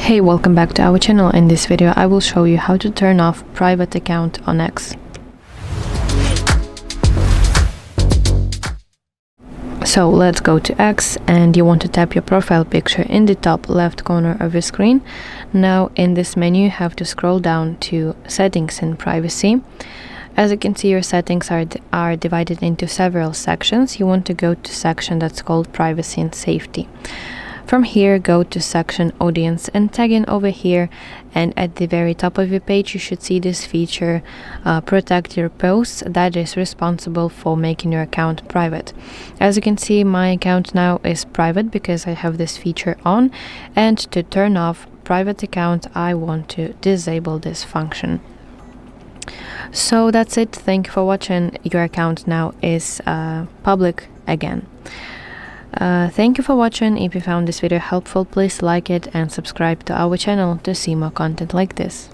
Hey, welcome back to our channel. In this video I will show you how to turn off private account on X. So let's go to X, and you want to tap your profile picture in the top left corner of your screen. Now in this menu you have to scroll down to settings and privacy. As you can see, your settings are divided into several sections. You want to go to section that's called privacy and safety. From here, go to section audience and tag in over here, and at the very top of your page you should see this feature, protect your posts, that is responsible for making your account private. As you can see, my account now is private because I have this feature on, and to turn off private account I want to disable this function. So that's it. Thank you for watching. Your account now is public again. Thank you for watching. If you found this video helpful, please like it and subscribe to our channel to see more content like this.